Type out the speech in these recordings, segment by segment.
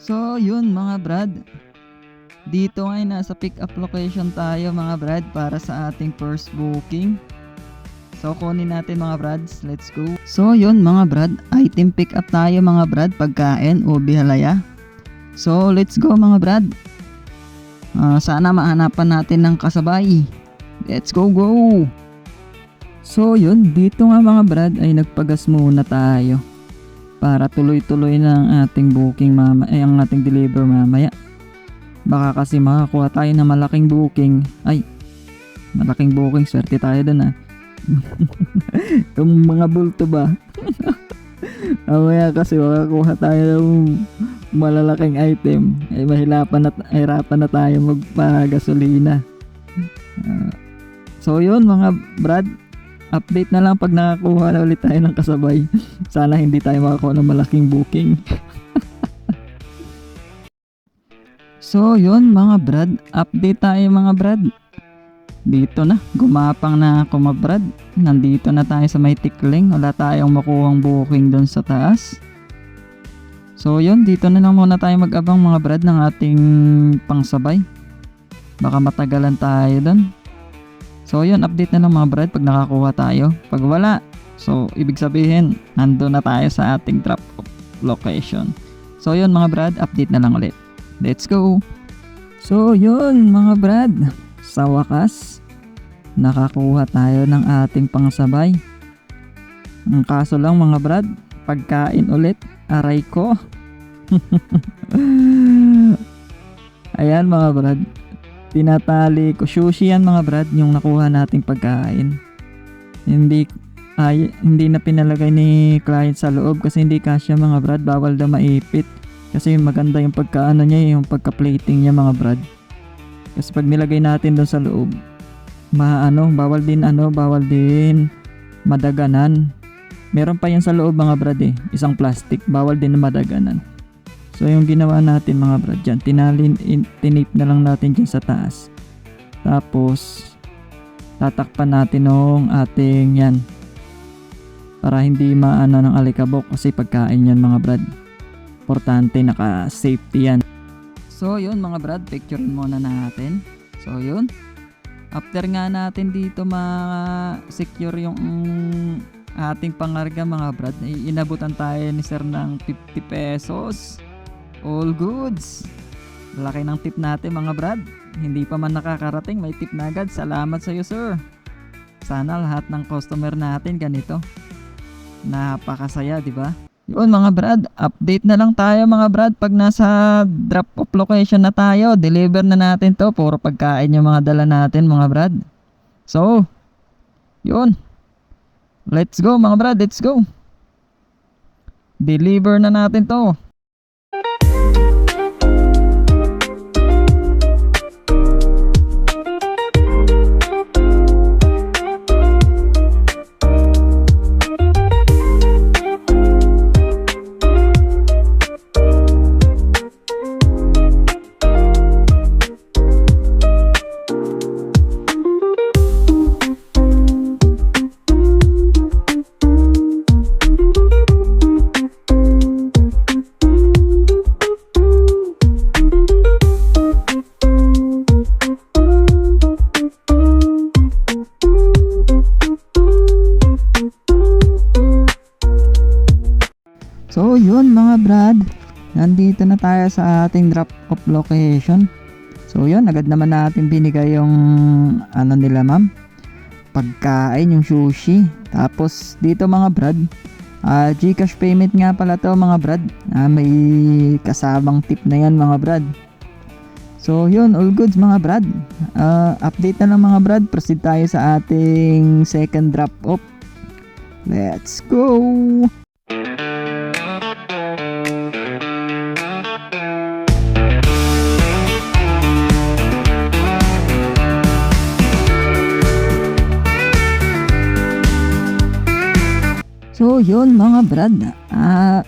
So yun mga brad, dito ay nasa pick up location tayo mga brad para sa ating first booking. So kunin natin mga brads, let's go. So yun mga brad, item pick up tayo mga brad, pagkain o bihalaya. So let's go mga brad. Sana mahanapan natin ng kasabay. Let's go. So yun, dito nga mga brad ay nagpagas muna tayo para tuloy-tuloy na ang ating booking ang ating deliver mamaya. Baka kasi makakuha tayo ng malaking booking. Malaking booking, swerte tayo dun Yung mga bulto ba? Mamaya kasi makakuha tayo ng malalaking item. Mahirapan na tayo magpagasolina. So yun mga brad, update na lang pag nakakuha na ulit tayo ng kasabay. Sana hindi tayo makakuha ng malaking booking. So yun mga brad, update tayo mga brad. Dito na, gumapang na ako mga brad. Nandito na tayo sa may tikling. Wala tayong makuhang booking doon sa taas. So yun, dito na lang muna tayo mag-abang mga brad ng ating pangsabay. Baka matagalan tayo doon. So yun, update na lang mga brad pag nakakuha tayo. Pag wala, so ibig sabihin nandun na tayo sa ating drop location. So yun mga brad, update na lang ulit. Let's go. So yun mga brad, sa wakas nakakuha tayo ng ating pangsabay. Ang kaso lang mga brad, pagkain ulit, aray ko. Ayan mga brad, tinatali ko, sushi yan mga brad, yung nakuha nating pagkain. Hindi na pinalagay ni client sa loob kasi hindi kasya mga brad, bawal daw maipit. Kasi maganda yung pagkaano niya, yung pagka-plating niya mga brad. Kasi pag nilagay natin doon sa loob, bawal din madaganan. Meron pa yan sa loob mga brad isang plastic, bawal din na madaganan. So yung ginawa natin mga brad dyan, tinape na lang natin dyan sa taas. Tapos tatakpan natin ng ating yan para hindi maano ng alikabok kasi pagkain yan mga brad. Importante naka-safety yan. So yun mga brad, picturein muna natin. So yun, after nga natin dito ma-secure yung ating pangarga mga brad, inabutan tayo ni sir ng 50 pesos. All goods. Laki ng tip natin mga brad. Hindi pa man nakakarating, may tip na agad. Salamat sa iyo sir. Sana lahat ng customer natin ganito. Napakasaya, di ba? Yun mga brad, update na lang tayo mga brad pag nasa drop off location na tayo. Deliver na natin to, puro pagkain yung mga dala natin mga brad. So yun, let's go mga brad, let's go. Deliver na natin to. So yun mga brad, nandito na tayo sa ating drop off location. So yun, agad naman natin binigay yung nila ma'am, pagkain, yung sushi. Tapos dito mga brad, GCash payment nga pala to mga brad, may kasabang tip na yan mga brad. So yun, all goods mga brad. Update na lang mga brad, proceed tayo sa ating second drop off. Let's go. So yun mga brad,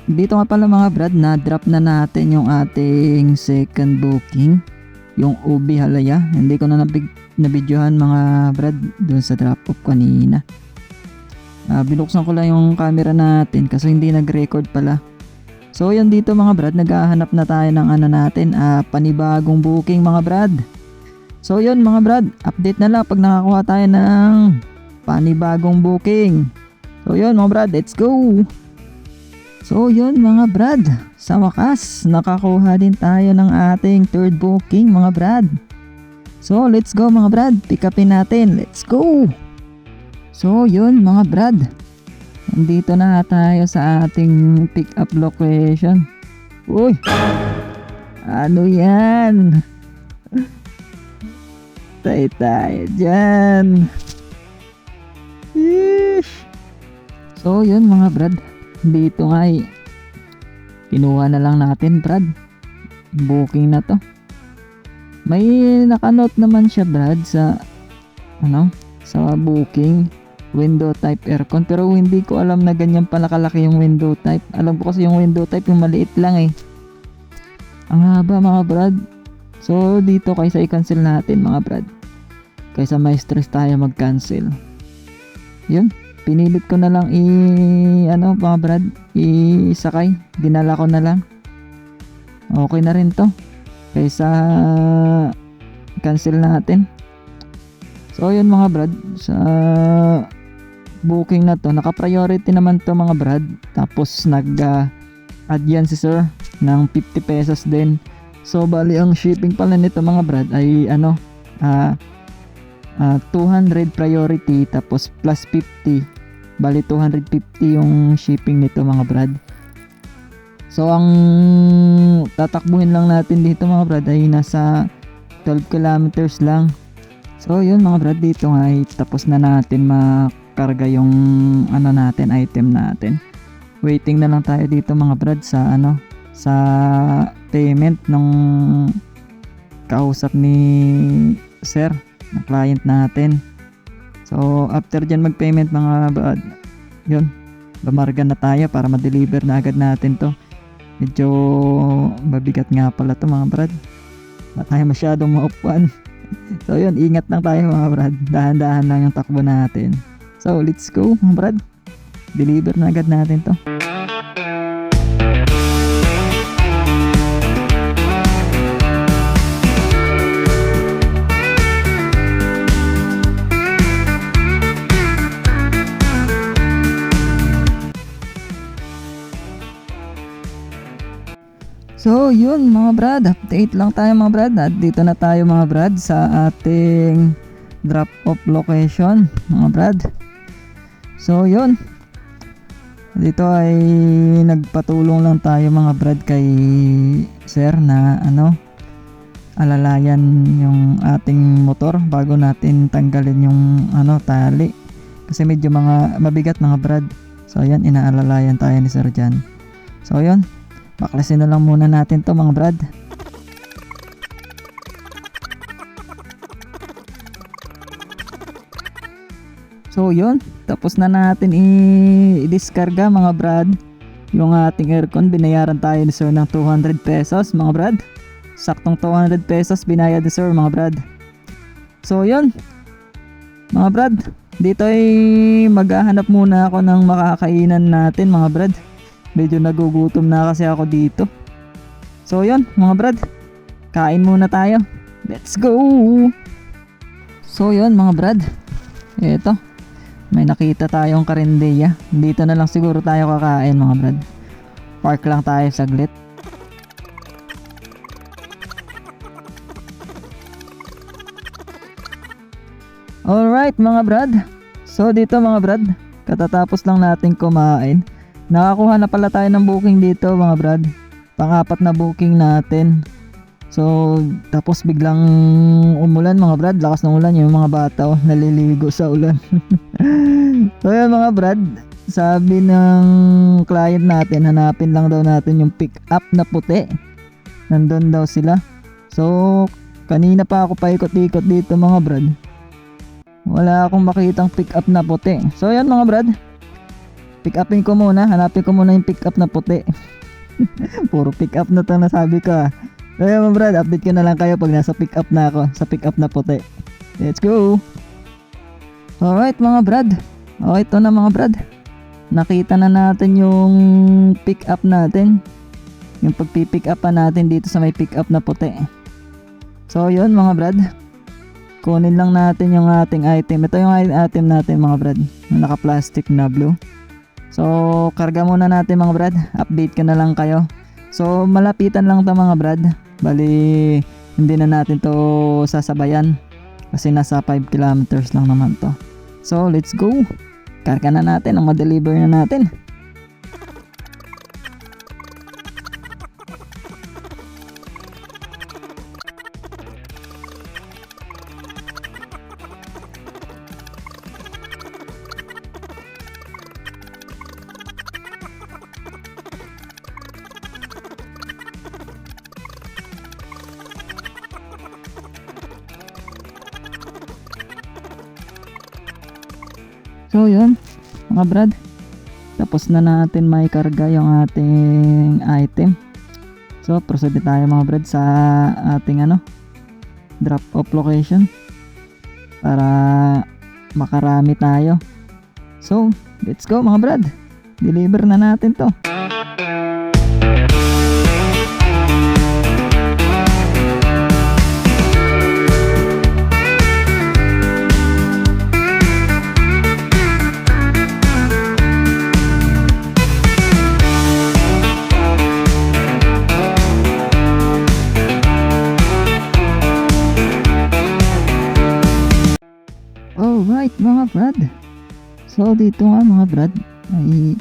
dito nga pala mga brad, na drop na natin yung ating second booking, yung Ubi Halaya. Hindi ko na nabidyohan mga brad dun sa drop off kanina. Binuksan ko lang yung camera natin kasi hindi nag-record pala. So yun dito mga brad, naghahanap na tayo ng ano natin, panibagong booking mga brad. So yun mga brad, update na lang pag nakakuha tayo ng panibagong booking. So yun mga brad, let's go. So yun mga brad, sa wakas nakakuha din tayo ng ating third booking mga brad. So let's go mga brad, pick upin natin, let's go. So yun mga brad, nandito na tayo sa ating pick up location. Uy, ano yan? Tayo dyan. Yeesh. So yun mga brad, dito nga kinuha na lang natin brad, booking na to. May nakanote naman siya brad sa sa booking, window type aircon, pero hindi ko alam na ganyan pala kalaki yung window type. Alam ko kasi yung window type yung maliit lang ang haba mga brad. So dito kaysa i-cancel natin mga brad, kaysa may stress tayo mag-cancel, yun, pinilit ko na lang mga brad, isakay, dinala ko na lang. Okay na rin to kaysa cancel natin. So yun mga brad, sa booking na to, naka-priority naman to mga brad. Tapos nag-add yan si sir ng 50 pesos din. So bali ang shipping pala nito mga brad ay 200 priority tapos plus 50, bali 250 yung shipping nito mga brad. So ang tatakbuhin lang natin dito mga brad ay nasa 12 kilometers lang. So yun mga brad, dito nga ay tapos na natin makarga yung natin, item natin. Waiting na lang tayo dito mga brad sa sa payment ng kausap ni sir na client natin. So after dyan mag-payment mga brad, yun, bamarga na tayo para ma-deliver na agad natin to. Medyo mabigat nga pala to mga brad, na tayo masyadong maupuan. So yun, ingat lang tayo mga brad, dahan-dahan lang yung takbo natin. So let's go mga brad, deliver na agad natin to. So yun mga brad, update lang tayo mga brad, at dito na tayo mga brad sa ating drop off location mga brad. So yun, dito ay nagpatulong lang tayo mga brad kay sir na alalayan yung ating motor bago natin tanggalin yung tali, kasi medyo mabigat mga brad. So yan, inaalalayan tayo ni sir dyan. So yun, baklasin na lang muna natin to mga brad. So yun, tapos na natin i-discarga mga brad yung ating aircon. Binayaran tayo ni sir ng 200 pesos mga brad. Saktong 200 pesos binayad ni sir mga brad. So yun mga brad, dito ay maghahanap muna ako ng makakainan natin mga brad. Medyo nagugutom na kasi ako dito. So yun mga brad, kain muna tayo, let's go. So yun mga brad, eto, may nakita tayong karinderya. Dito na lang siguro tayo kakain mga brad. Park lang tayo saglit. Alright mga brad, so dito mga brad, katatapos lang natin kumain, nakakuha na pala tayo ng booking dito mga brad. Pang-apat na booking natin. So tapos biglang umulan mga brad, lakas ng ulan, yung mga bata naliligo sa ulan. So yun mga brad, sabi ng client natin, hanapin lang daw natin yung pick up na puti. Nandun daw sila. So kanina pa ako paikot-ikot dito mga brad, wala akong makitang pick up na puti. So yan mga brad, pick upin ko muna, hanapin ko muna yung pick up na puti. Puro pick up na to nasabi ko So yan mga brad, update ko na lang kayo pag nasa pick up na ako, sa pick up na puti. Let's go. Alright mga brad, ito na mga brad, nakita na natin yung pick up natin. yung pagpipick up pa natin dito sa may pick up na puti. So yun mga brad, kunin lang natin yung ating item. Ito yung item natin mga brad, na naka plastic na blue. So karga muna natin mga brad, update ko na lang kayo. So malapitan lang to mga brad, bali hindi na natin to sasabayan kasi nasa 5 kilometers lang naman to. So let's go, karga na natin, ang ma-deliver na natin. So yun mga brad, tapos na natin may karga yung ating item. So proceed tayo mga brad sa ating drop off location para makarami tayo. So let's go mga brad, deliver na natin to. Alright mga brad, so dito nga mga brad ay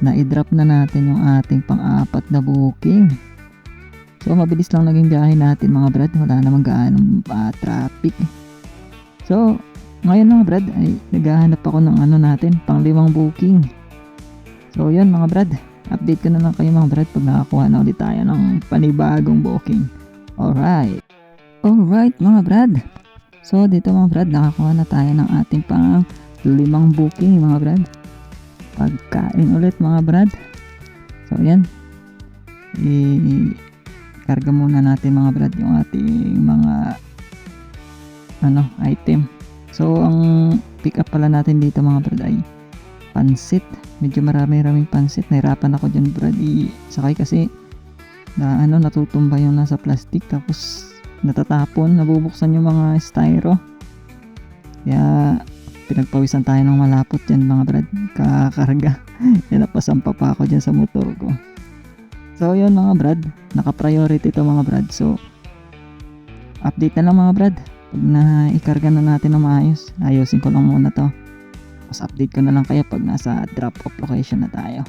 na-drop na natin yung ating pang-apat na booking. So mabilis lang naging biyahe natin mga brad, wala namang gaanong traffic. So ngayon mga brad ay naghahanap ako ng natin pang 5 booking. So yun mga brad, update ko na lang kayo mga brad pag nakakuha na ulit tayo ng panibagong booking. Alright mga brad, so dito mga brad nakakuha na tayo ng ating pang 5 booking mga brad. Pagkain ulit mga brad. So yan, i-karga muna natin mga brad yung ating mga item. So ang pick up pala natin dito mga brad ay pansit. Medyo maraming pansit, nahirapan ako dyan brad isakay kasi na natutumba yung nasa plastic, tapos natatapon, nabubuksan yung mga styro, kaya pinagpawisan tayo ng malapot dyan mga brad kakarga. Yan, napasampa pa ako dyan sa motor ko. So yun mga brad, naka priority to mga brad. So update na lang mga brad pag na-ikarga na natin na maayos. Ayusin ko lang muna to, tapos update ko na lang kayo pag nasa drop off location na tayo.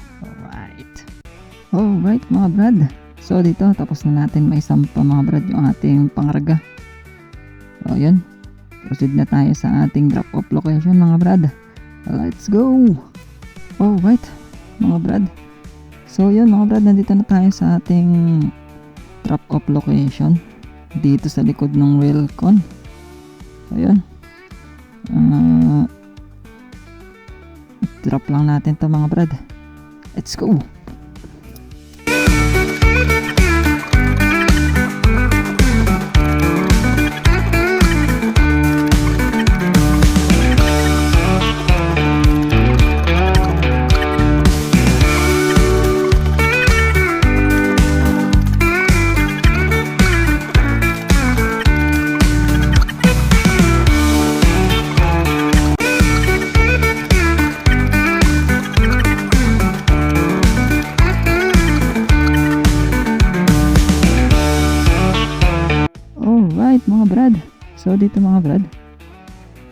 Alright mga brad, so dito tapos na natin may sampa mga brad yung ating pangarga. So yun, proceed na tayo sa ating drop off location mga brad. Let's go. Alright mga brad, so yun mga brad, nandito na tayo sa ating drop off location dito sa likod ng Railcon. So yun, drop lang natin to mga brad. Let's go. Alright mga brad, so dito mga brad,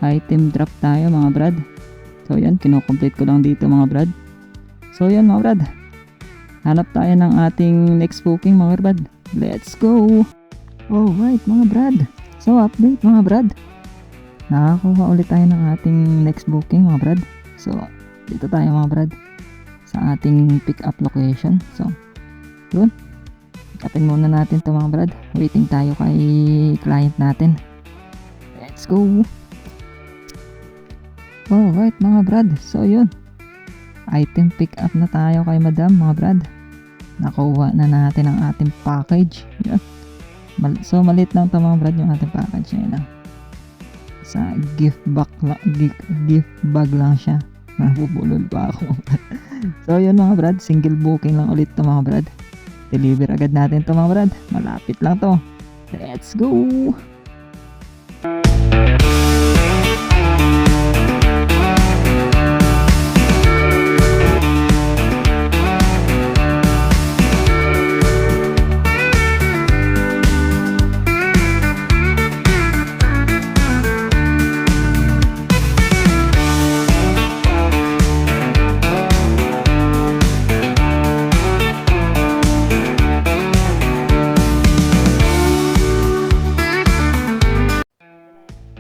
item drop tayo mga brad. So yan, kinocomplete ko lang dito mga brad. So yan mga brad, hanap tayo ng ating next booking mga brad. Let's go. Alright mga brad, so update mga brad, nakakuha ulit tayo ng ating next booking mga brad. So dito tayo mga brad sa ating pick up location. So yun, kapin muna natin to mga brad, waiting tayo kay client natin. Let's go. Alright mga brad, so yun, item pick up na tayo kay madam mga brad. Nakuha na natin ang ating package. Yun. So maliit lang to mga brad yung ating package. Yun lang, sa gift bag lang siya. Nabubulol pa ako. So yun mga brad, single booking lang ulit to mga brad. deliver agad natin to mga brad. Malapit lang to. Let's go!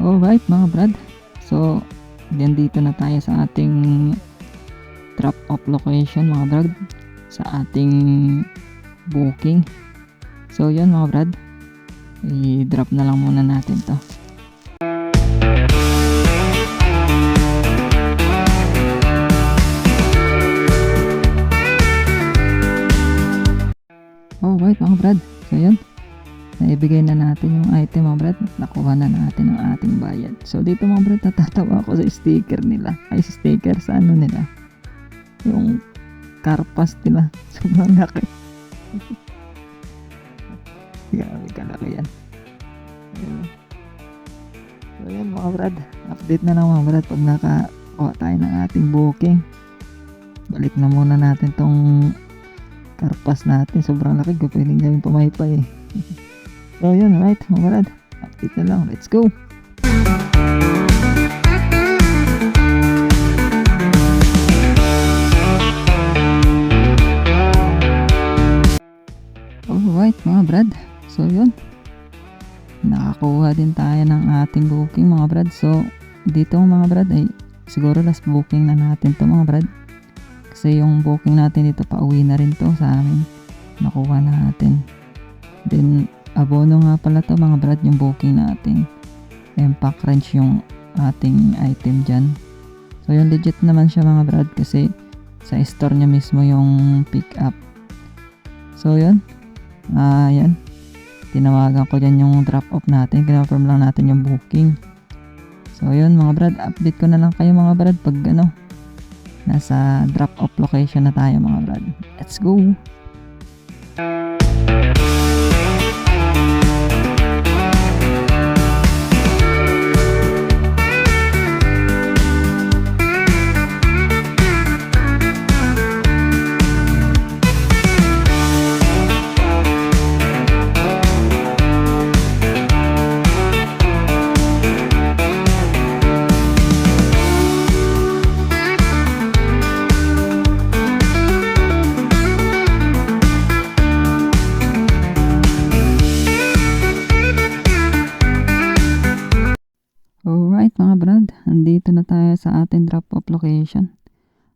Alright mga brad, so dito na tayo sa ating drop off location mga brad, sa ating booking. So yun mga brad, i-drop na lang muna natin to. Alright mga brad, so yun, naibigay na natin yung item mga brad, nakuha na natin ang ating bayad. So dito mga brad, natatawa ako sa sticker nila, ay sticker sa ano nila, yung carpas nila, sobrang laki. Grabe kalaki yan. So yan mga brad, update na lang mga brad pag nakakuha tayo ng ating booking. Balik na muna natin tong carpas natin, sobrang laki, pwedeng gawing pamaypay eh. So yun, right mga brad, update na lang, let's go! Alright mga brad, so yun, nakakuha din tayo ng ating booking mga brad. So dito mga brad ay siguro last booking na natin to mga brad, kasi yung booking natin dito pauwi na rin to sa amin, nakuha natin. Then abono nga pala to mga brad yung booking natin, Pack Wrench yung ating item dyan. So yung legit naman siya mga brad, kasi sa store nya mismo yung pick up. So yun, yan, tinawagan ko dyan yung drop off natin, kinonfirm lang natin yung booking. So yun mga brad, update ko na lang kayo mga brad pag ano, nasa drop off location na tayo mga brad. Let's go! Alright mga brad, andito na tayo sa ating drop off location.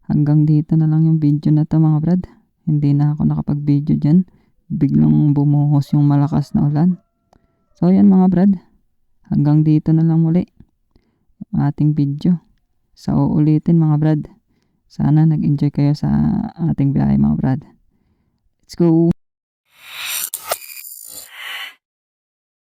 Hanggang dito na lang yung video na to mga brad. Hindi na ako nakapag video dyan, biglang bumuhos yung malakas na ulan. So yan mga brad, hanggang dito na lang muli ang ating video. So uulitin mga brad, sana nag-enjoy kayo sa ating biyahe mga brad. Let's go!